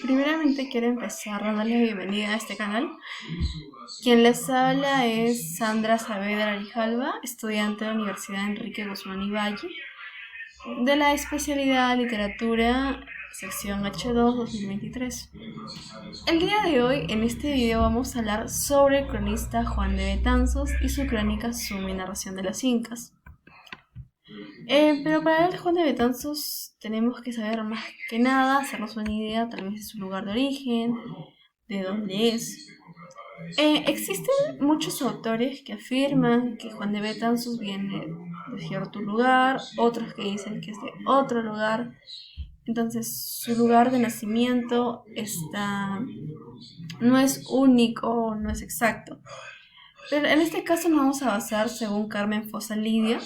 Primeramente quiero empezar dándole la bienvenida a este canal. Quien les habla es Sandra Saavedra Grijalva, estudiante de la Universidad Enrique Guzmán y Valle, de la especialidad Literatura, sección H2 2023. El día de hoy, en este video, vamos a hablar sobre el cronista Juan de Betanzos y su crónica Suma y Narración de los Incas. Pero para hablar de Juan de Betanzos tenemos que saber más que nada, hacernos una idea tal vez de su lugar de origen, de dónde es. Existen muchos autores que afirman que Juan de Betanzos viene de cierto lugar, otros que dicen que es de otro lugar. Entonces su lugar de nacimiento no es único, no es exacto. Pero en este caso nos vamos a basar según Carmen Fossa Lidia,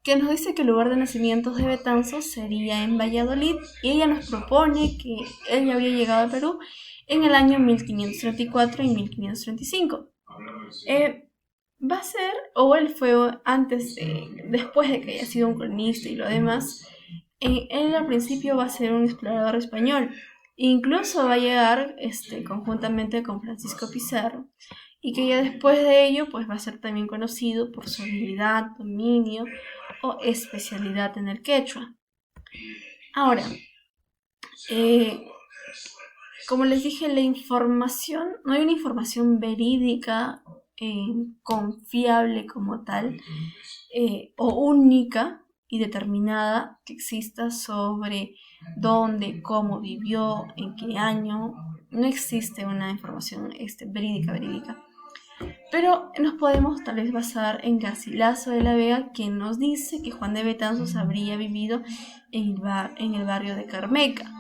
que nos dice que el lugar de nacimiento de Betanzos sería en Valladolid, y ella nos propone que él ya había llegado a Perú en el año 1534 y 1535. Va a ser, o él fue después de que haya sido un cronista y lo demás, él al principio va a ser un explorador español. Incluso va a llegar conjuntamente con Francisco Pizarro, y que ya después de ello pues va a ser también conocido por su habilidad, dominio o especialidad en el quechua. Ahora, como les dije, no hay una información verídica, confiable como tal, o única y determinada que exista sobre dónde, cómo vivió, en qué año. No existe una información verídica. Pero nos podemos tal vez basar en Garcilaso de la Vega, quien nos dice que Juan de Betanzos habría vivido en el barrio de Carmeca.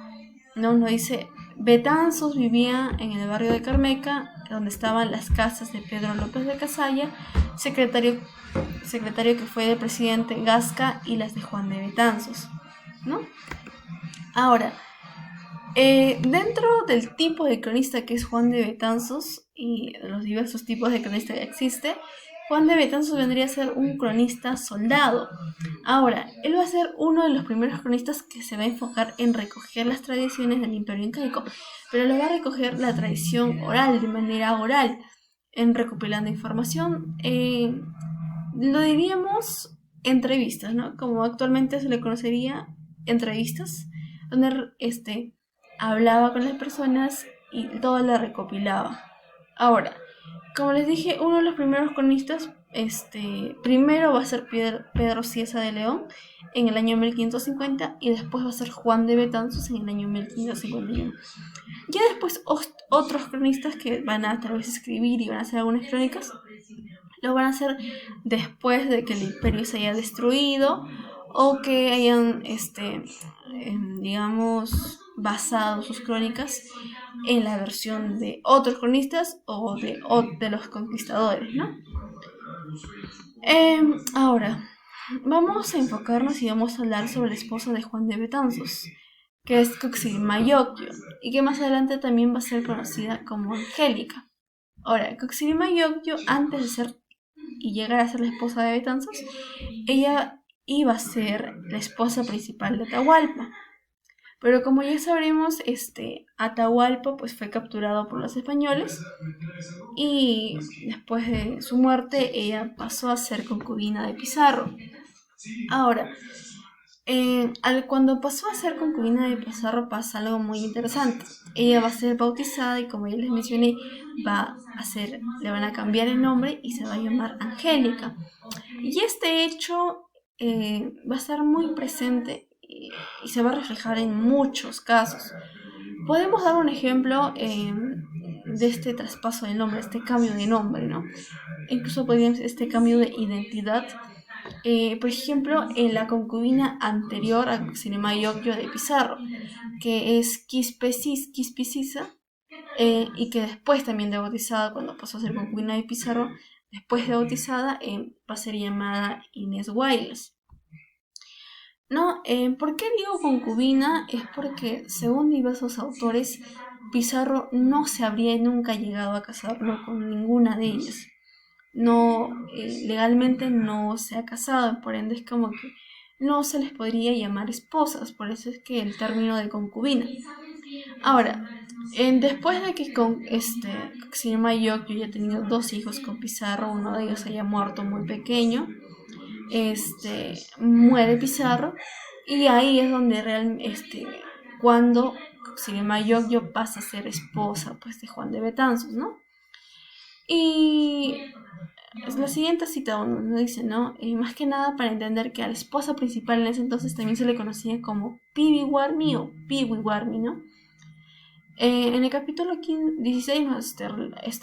Nos dice: Betanzos vivía en el barrio de Carmeca, donde estaban las casas de Pedro López de Casalla, secretario que fue del presidente Gasca, y las de Juan de Betanzos, ¿no? Ahora, dentro del tipo de cronista que es Juan de Betanzos y de los diversos tipos de cronista que existe, Juan de Betanzos vendría a ser un cronista soldado. Ahora, él va a ser uno de los primeros cronistas que se va a enfocar en recoger las tradiciones del Imperio Incaico, pero lo va a recoger la tradición oral, de manera oral, en recopilando información. Lo diríamos entrevistas, ¿no? Como actualmente se le conocería, entrevistas, donde hablaba con las personas y todo lo recopilaba. Ahora, como les dije, uno de los primeros cronistas, primero va a ser Pedro Cieza de León en el año 1550, y después va a ser Juan de Betanzos en el año 1551. Ya después otros cronistas que van a tal vez escribir y van a hacer algunas crónicas, lo van a hacer después de que el imperio se haya destruido, o que hayan, digamos, basado sus crónicas en la versión de otros cronistas o de los conquistadores, ¿no? Ahora, vamos a enfocarnos y vamos a hablar sobre la esposa de Juan de Betanzos, que es Cuximayoquio, y que más adelante también va a ser conocida como Angélica. Ahora, Cuximayoquio, antes de ser y llegar a ser la esposa de Betanzos, ella iba a ser la esposa principal de Atahualpa. Pero como ya sabremos, Atahualpa pues fue capturado por los españoles, y después de su muerte ella pasó a ser concubina de Pizarro. Ahora, cuando pasó a ser concubina de Pizarro pasa algo muy interesante. Ella va a ser bautizada y, como ya les mencioné, le van a cambiar el nombre y se va a llamar Angélica. Y este hecho va a estar muy presente y se va a reflejar en muchos casos. Podemos dar un ejemplo de este traspaso de nombre, este cambio de nombre, ¿no? Incluso podríamos este cambio de identidad. Por ejemplo, en la concubina anterior a Cuximayoquio de Pizarro, que es Quispicisa, y que después también de bautizada, cuando pasó a ser concubina de Pizarro, después de bautizada, va a ser llamada Inés Guaylas. ¿No? ¿Por qué digo concubina? Es porque, según diversos autores, Pizarro no se habría nunca llegado a casar con ninguna de ellas. No, legalmente no se ha casado, por ende es como que no se les podría llamar esposas, por eso es que el término de concubina. Ahora, después de que con Coxinema yo ya he tenido 2 hijos con Pizarro, uno de ellos haya muerto muy pequeño, muere Pizarro, y ahí es donde realmente, cuando Coxinema yo pasa a ser esposa pues de Juan de Betanzos, ¿no? Y es la siguiente cita donde dice, ¿no? Más que nada para entender que a la esposa principal en ese entonces también se le conocía como Piwiwarmi o Piwiwarmi, ¿no? En el capítulo 16,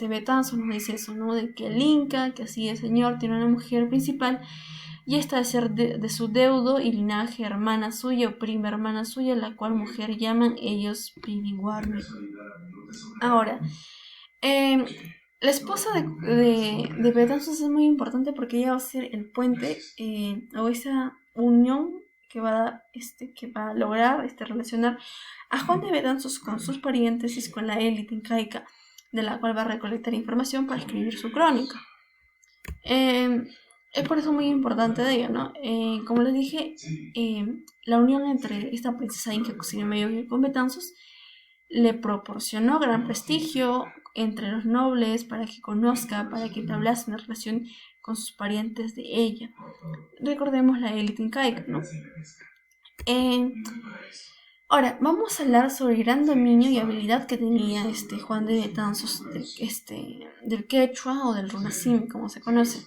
Betanzos nos dice eso, ¿no? De que el Inca, que así es señor, tiene una mujer principal, y esta de ser de su deudo y linaje hermana suya o prima hermana suya, la cual mujer llaman ellos Piwiwarmi. Ahora, la esposa de Betanzos es muy importante porque ella va a ser el puente o esa unión que va a lograr relacionar a Juan de Betanzos con sus parientes y con la élite incaica, de la cual va a recolectar información para escribir su crónica. Es por eso muy importante de ella, ¿no? Como les dije, la unión entre esta princesa inca con Betanzos le proporcionó gran prestigio entre los nobles para que conozca, para que entablase una relación con sus parientes de ella. Recordemos la élite incaica, ¿no? Ahora, vamos a hablar sobre el gran dominio y habilidad que tenía Juan de Betanzos del quechua o del runacim, como se conoce.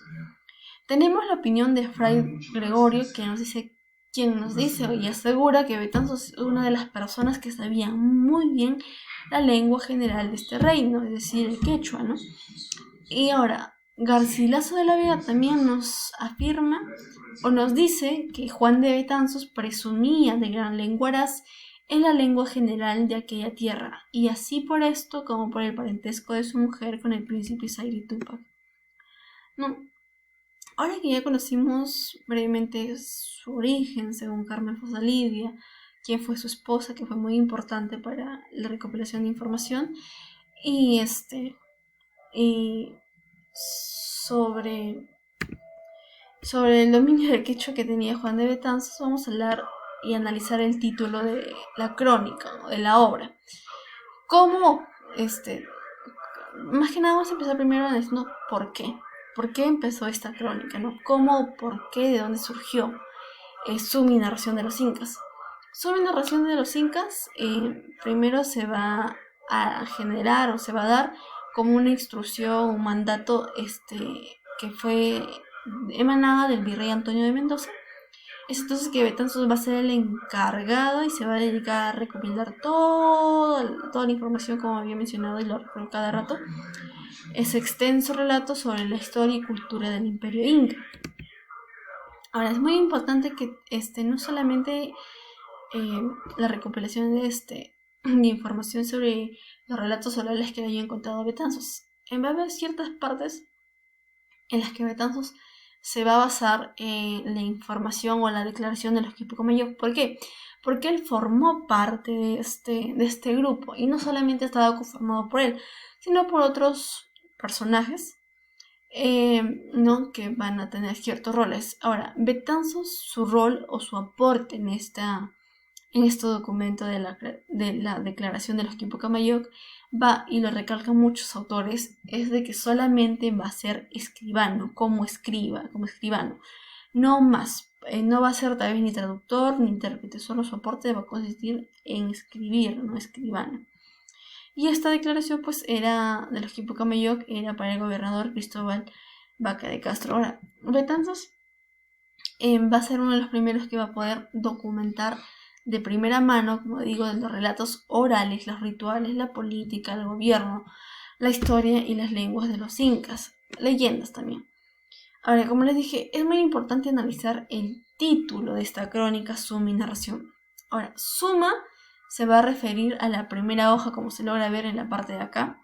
Tenemos la opinión de Fray Gregorio, quien nos dice y asegura que Betanzos es una de las personas que sabían muy bien la lengua general de este reino, es decir, el quechua, ¿no? Y ahora, Garcilaso de la Vega también nos afirma o nos dice que Juan de Betanzos presumía de gran lenguaraz en la lengua general de aquella tierra, y así por esto como por el parentesco de su mujer con el príncipe Zaire Túpac. No. Ahora que ya conocimos brevemente su origen, según Carmen Fosalidia, quién fue su esposa, que fue muy importante para la recopilación de información, y sobre el dominio del quechua que tenía Juan de Betanzos, vamos a hablar y analizar el título de la crónica, ¿no? De la obra. ¿Cómo? Más que nada vamos a empezar primero diciendo por qué. ¿Por qué empezó esta crónica, no? ¿Cómo, por qué, de dónde surgió su narración de los incas? Su narración de los incas primero se va a generar o se va a dar como una instrucción, un mandato que fue emanada del virrey Antonio de Mendoza. Es entonces que Betanzos va a ser el encargado y se va a dedicar a recopilar toda la información, como había mencionado y lo recuerdo cada rato, ese extenso relato sobre la historia y cultura del Imperio Inca. Ahora, es muy importante que no solamente la recopilación de información sobre los relatos orales que le hayan contado Betanzos. Va a haber ciertas partes en las que Betanzos se va a basar en la información o en la declaración de los Quipucamayos. ¿Por qué? Porque él formó parte de este grupo, y no solamente estaba conformado por él, sino por otros personajes ¿no? que van a tener ciertos roles. Ahora, Betanzos, su rol o su aporte en este documento de la declaración de los Quipucamayos va, y lo recalcan muchos autores, es de que solamente va a ser escribano, como escribano, no más. No va a ser tal vez ni traductor ni intérprete, solo su aporte va a consistir en escribir, no escribano. Y esta declaración pues era de los Quipucamayos, era para el gobernador Cristóbal Vaca de Castro. Ahora, Betanzos va a ser uno de los primeros que va a poder documentar de primera mano, como digo, de los relatos orales, los rituales, la política, el gobierno, la historia y las lenguas de los incas, leyendas también. Ahora, como les dije, es muy importante analizar el título de esta crónica, Suma y Narración. Ahora, Suma se va a referir a la primera hoja, como se logra ver en la parte de acá,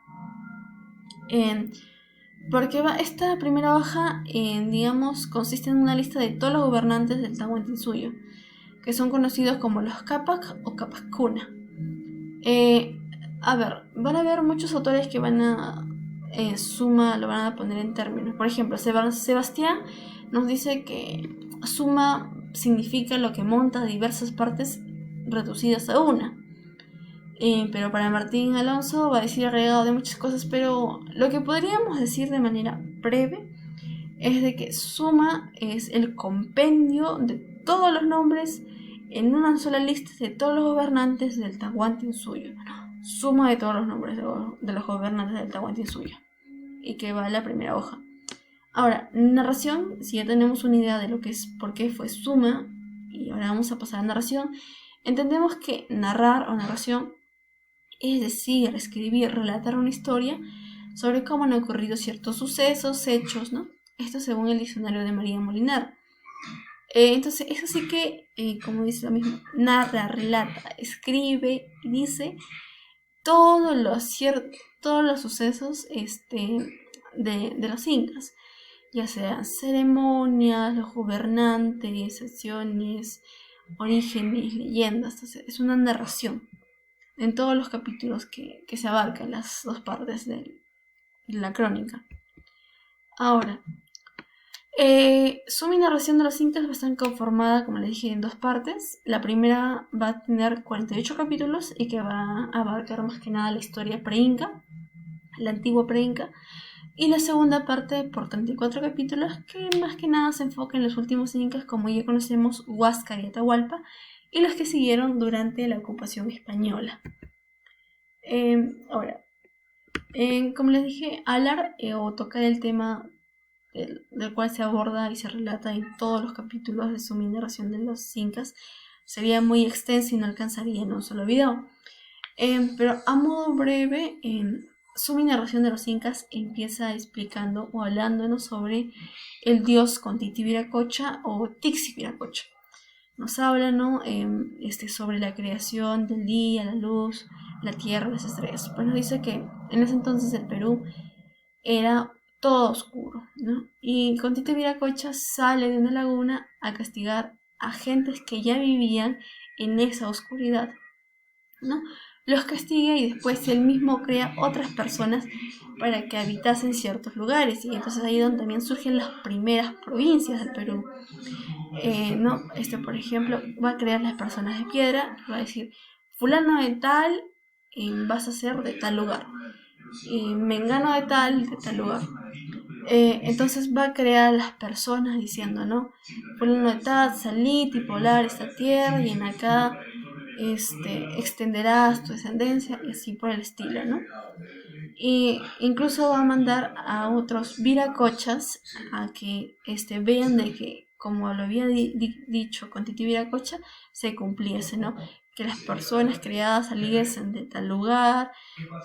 porque esta primera hoja, digamos, consiste en una lista de todos los gobernantes del Tahuantinsuyo, que son conocidos como los Capac o Capacuna. Van a haber muchos autores que van a Suma lo van a poner en términos. Por ejemplo, Sebastián nos dice que Suma significa lo que monta diversas partes reducidas a una. Pero para Martín Alonso va a decir agregado de muchas cosas, pero lo que podríamos decir de manera breve es de que suma es el compendio de todos los nombres en una sola lista de todos los gobernantes del Tahuantinsuyo. Suma de todos los nombres de los gobernantes del Tahuantinsuyo. Y que va a la primera hoja. Ahora, narración, si ya tenemos una idea de lo que es, por qué fue suma, y ahora vamos a pasar a narración, entendemos que narrar o narración es decir, escribir, relatar una historia sobre cómo han ocurrido ciertos sucesos, hechos, ¿no? Esto según el diccionario de María Molinar. Entonces, eso sí que, como dice lo mismo, narra, relata, escribe y dice todos los sucesos de los incas, ya sean ceremonias, los gobernantes, acciones, orígenes, leyendas. Entonces, es una narración en todos los capítulos que se abarcan las dos partes de la crónica. Ahora, su narración de los incas va a estar conformada, como les dije, en dos partes. La primera va a tener 48 capítulos y que va a abarcar más que nada la historia pre-inca, la antigua pre-inca. Y la segunda parte por 34 capítulos que más que nada se enfoca en los últimos incas, como ya conocemos, Huáscar y Atahualpa, y los que siguieron durante la ocupación española. Ahora, como les dije, hablar o tocar el tema del cual se aborda y se relata en todos los capítulos de su narración de los incas sería muy extenso y no alcanzaría en un solo video. Pero a modo breve, su narración de los incas empieza explicando o hablándonos sobre el dios Contiti-Viracocha o Tixi-Viracocha. Nos habla, ¿no? Sobre la creación del día, la luz, la tierra, las estrellas. Pues nos dice que en ese entonces el Perú era todo oscuro, ¿no? Y Contiti-Viracocha sale de una laguna a castigar a gentes que ya vivían en esa oscuridad, ¿no? Los castiga y después él mismo crea otras personas para que habitasen ciertos lugares, y entonces ahí es donde también surgen las primeras provincias del Perú. ¿No? Por ejemplo, va a crear las personas de piedra, va a decir, fulano de tal, vas a ser de tal lugar, y mengano de tal lugar. Entonces va a crear las personas diciendo, ¿no? Fulano de tal, salid y poblar esta tierra, y en acá extenderás tu descendencia, y así por el estilo, ¿no? Y incluso va a mandar a otros viracochas a que vean de que, como lo había dicho Contiti-Viracocha, se cumpliese, ¿no? Que las personas creadas saliesen de tal lugar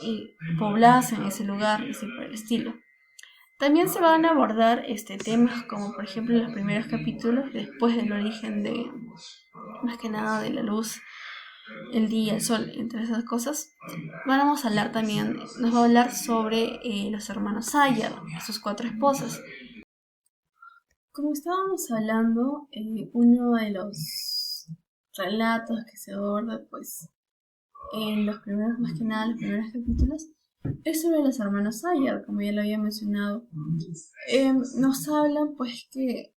y poblasen ese lugar, y así por el estilo. También se van a abordar temas como, por ejemplo, en los primeros capítulos, después del origen de, más que nada, de la luz, el día, el sol, entre esas cosas. Vamos a hablar también, nos va a hablar sobre los hermanos Sayar, sus 4 esposas. Como estábamos hablando, uno de los relatos que se aborda, pues, en los primeros, más que nada, los primeros capítulos, es sobre los hermanos Sayar, como ya lo había mencionado. Nos hablan, pues, que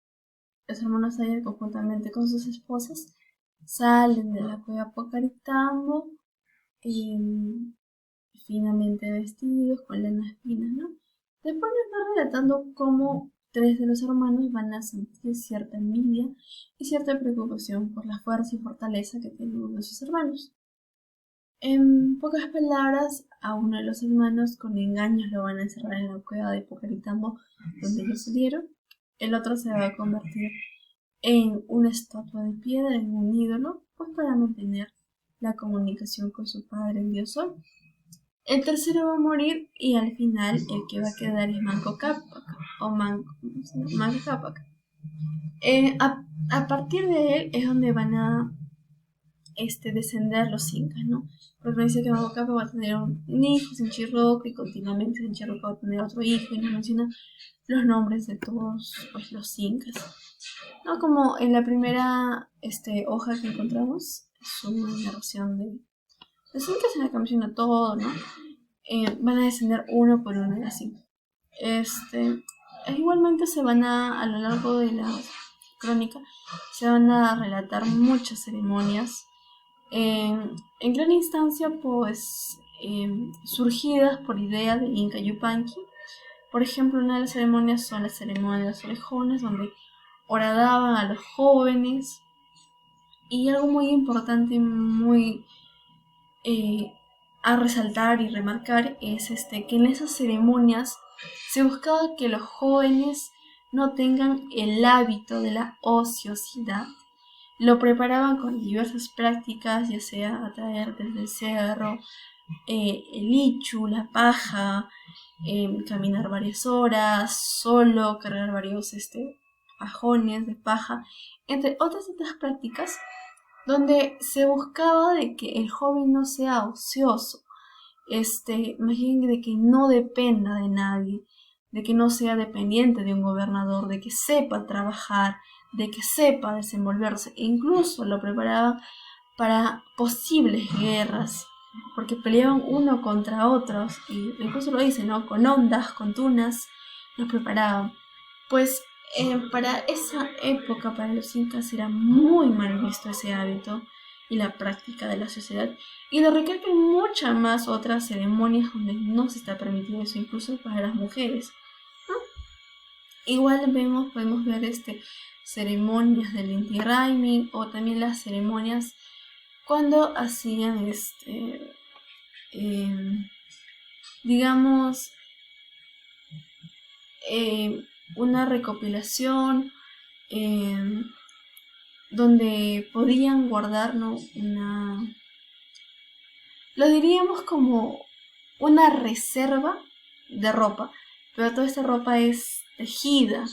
los hermanos Sayar, conjuntamente con sus esposas, salen de la cueva Pocaritambo, finamente vestidos, con lanas finas, ¿no? Después nos va relatando cómo 3 de los hermanos van a sentir cierta envidia y cierta preocupación por la fuerza y fortaleza que tiene uno de sus hermanos. En pocas palabras, a uno de los hermanos con engaños lo van a encerrar en la cueva de Pocaritambo, donde ellos salieron. El otro se va a convertir en una estatua de piedra, en un ídolo, pues para mantener la comunicación con su padre, el dios Sol. El tercero va a morir y al final el que va a quedar es Manco Cápac o Manco Cápac. A partir de él es donde van a descender los incas, ¿no? Porque dice que Manco Cápac va a tener un hijo, Sinchirroca, y continuamente Sinchirroca va a tener otro hijo, y nos menciona los nombres de todos, pues, los incas, ¿no? Como en la primera hoja que encontramos, es una narración de los incas en la que menciona todo, ¿no? Van a descender uno por uno y así. Igualmente se van a lo largo de las crónica se van a relatar muchas ceremonias, en gran instancia pues surgidas por ideas del Inca Yupanqui. Por ejemplo, una de las ceremonias son las ceremonias de los orejones, donde horadaban a los jóvenes. Y algo muy importante, muy a resaltar y remarcar es que en esas ceremonias se buscaba que los jóvenes no tengan el hábito de la ociosidad. Lo preparaban con diversas prácticas, ya sea atraer desde el cerro, el ichu, la paja, caminar varias horas, solo cargar varios pajones de paja, entre otras prácticas, donde se buscaba de que el joven no sea ocioso, más bien de que no dependa de nadie, de que no sea dependiente de un gobernador, de que sepa trabajar, de que sepa desenvolverse. E incluso lo preparaban para posibles guerras, porque peleaban uno contra otros, y incluso lo dicen, ¿no? Con ondas, con tunas, los preparaban. Pues para esa época, para los incas, era muy mal visto ese hábito y la práctica de la sociedad. Y lo recalcan muchas más otras ceremonias donde no se está permitido eso, incluso para las mujeres, ¿no? Igual podemos ver ceremonias del Inti Raymi, o también las ceremonias cuando hacían digamos, una recopilación donde podían guardar, ¿no? Lo diríamos como una reserva de ropa, pero toda esta ropa es tejida.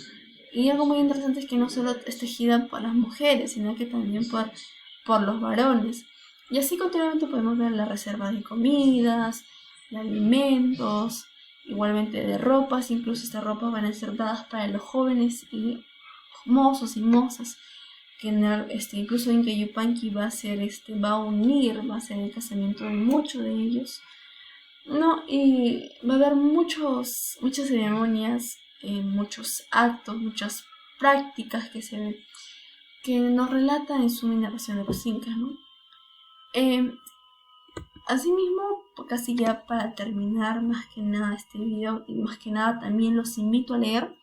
Y algo muy interesante es que no solo es tejida por las mujeres, sino que también por los varones. Y así continuamente podemos ver la reserva de comidas, de alimentos, igualmente de ropas. Incluso estas ropas van a ser dadas para los jóvenes y mozos y mozas, que incluso Inca Yupanqui va a unir, va a ser el casamiento de muchos de ellos, ¿no? Y va a haber muchas ceremonias, muchos actos, muchas prácticas que nos relatan en su narración de los incas, ¿no? Asimismo, casi ya para terminar más que nada este video, y más que nada también los invito a leer,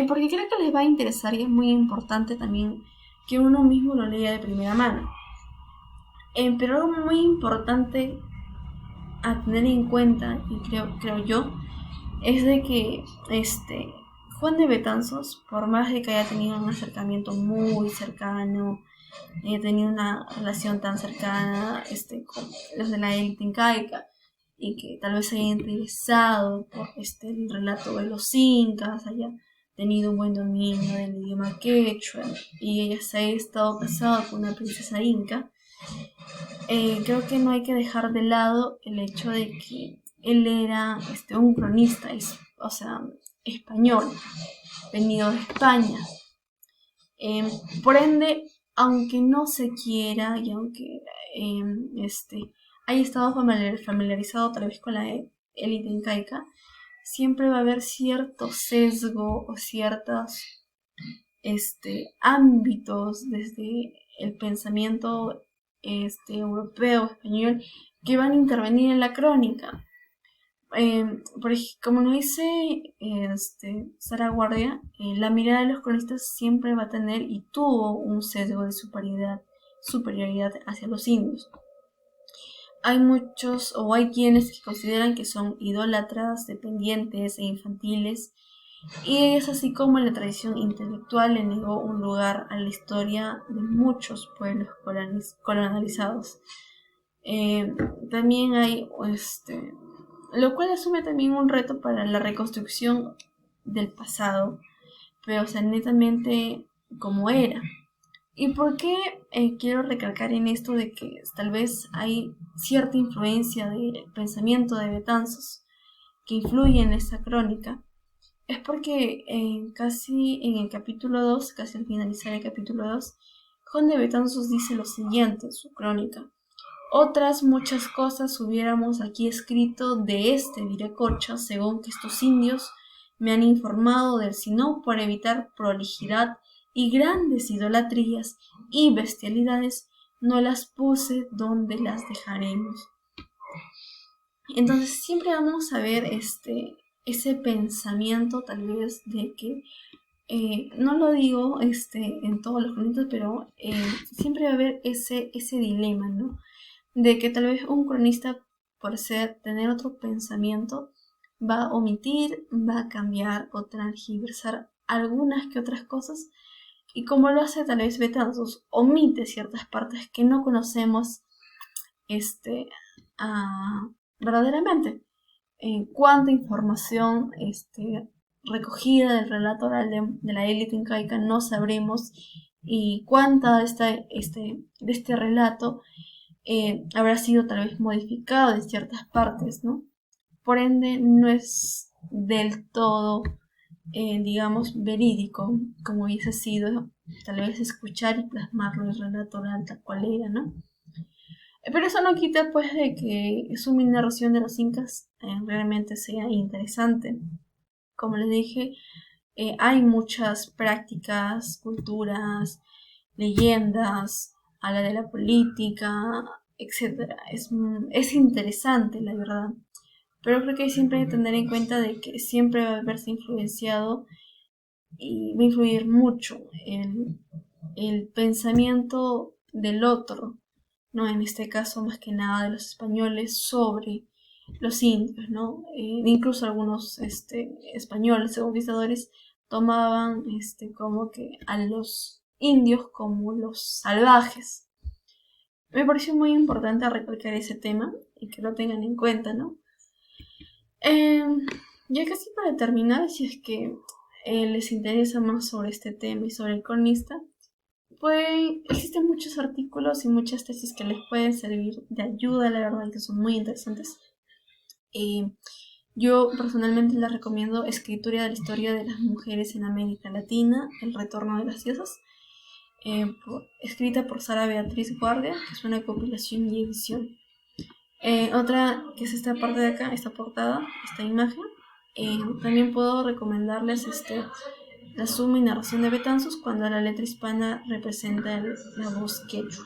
porque creo que les va a interesar y es muy importante también que uno mismo lo lea de primera mano. Pero algo muy importante a tener en cuenta, y creo yo, es de que Juan de Betanzos, por más de que haya tenido un acercamiento muy cercano, haya tenido una relación tan cercana con los de la élite incaica, y que tal vez se haya interesado por el relato de los incas, haya tenido un buen dominio del idioma quechua, y ella se haya estado casado con una princesa inca, creo que no hay que dejar de lado el hecho de que él era un cronista, español, venido de España. Por ende, aunque no se quiera y aunque haya estado familiarizado tal vez con la élite incaica, siempre va a haber cierto sesgo o ciertos ámbitos desde el pensamiento europeo, español, que van a intervenir en la crónica. Como nos dice Sara Guardia, la mirada de los cronistas siempre va a tener y tuvo un sesgo de superioridad hacia los indios. Hay muchos, o hay quienes que consideran que son idólatras, dependientes e infantiles, y es así como la tradición intelectual le negó un lugar a la historia de muchos pueblos colonizados. También hay lo cual asume también un reto para la reconstrucción del pasado, pero netamente como era. ¿Y por qué quiero recalcar en esto de que tal vez hay cierta influencia del pensamiento de Betanzos que influye en esta crónica? Es porque casi en el capítulo 2, casi al finalizar el capítulo 2, Juan de Betanzos dice lo siguiente en su crónica: otras muchas cosas hubiéramos aquí escrito de Viracocha, según que estos indios me han informado del, sino por evitar prolijidad y grandes idolatrías y bestialidades no las puse donde las dejaremos. Entonces siempre vamos a ver ese pensamiento tal vez de que, no lo digo en todos los cronistas, pero siempre va a haber ese dilema, ¿no? De que tal vez un cronista, por tener otro pensamiento, va a omitir, va a cambiar o transgiversar algunas que otras cosas, y como lo hace tal vez Betanzos, omite ciertas partes que no conocemos verdaderamente. Cuánta información recogida del relato oral de la élite incaica no sabremos, y cuánta de este relato habrá sido tal vez modificado en ciertas partes, ¿no? Por ende, no es del todo, digamos, verídico, como hubiese sido tal vez escuchar y plasmarlo el relato oral tal cual era, ¿no? Pero eso no quita pues de que su narración de los incas realmente sea interesante. Como les dije, hay muchas prácticas, culturas, leyendas, habla de la política, etc. Es interesante, la verdad. Pero creo que siempre hay que tener en cuenta de que siempre va a verse influenciado y va a influir mucho el pensamiento del otro, ¿no? En este caso, más que nada de los españoles sobre los indios, ¿no? Incluso algunos españoles conquistadores tomaban como que a los indios como los salvajes. Me pareció muy importante recalcar ese tema y que lo tengan en cuenta, ¿no? Ya casi para terminar, si es que les interesa más sobre este tema y sobre el cronista, pues existen muchos artículos y muchas tesis que les pueden servir de ayuda, la verdad, y que son muy interesantes. Yo personalmente les recomiendo Escritura de la historia de las mujeres en América Latina, El retorno de las diosas, escrita por Sara Beatriz Guardia, que es una compilación y edición. Otra que es esta parte de acá, esta portada, esta imagen. También puedo recomendarles la suma y narración de Betanzos cuando la letra hispana representa la voz quechua.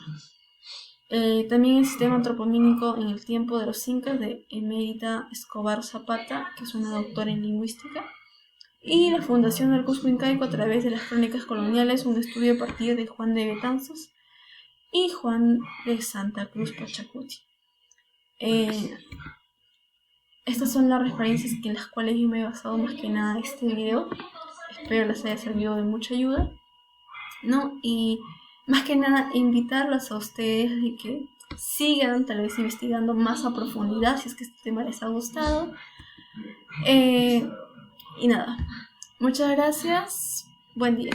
También el sistema antropomínico en el tiempo de los incas de Emérita Escobar Zapata, que es una doctora en lingüística. Y la fundación del Cusco Incaico a través de las crónicas coloniales, un estudio a partir de Juan de Betanzos y Juan de Santa Cruz Pachacuti. Estas son las referencias en las cuales yo me he basado más que nada este video. Espero les haya servido de mucha ayuda, ¿no? Y más que nada invitarlos a ustedes de que sigan tal vez investigando más a profundidad si es que este tema les ha gustado. Y nada, muchas gracias, buen día.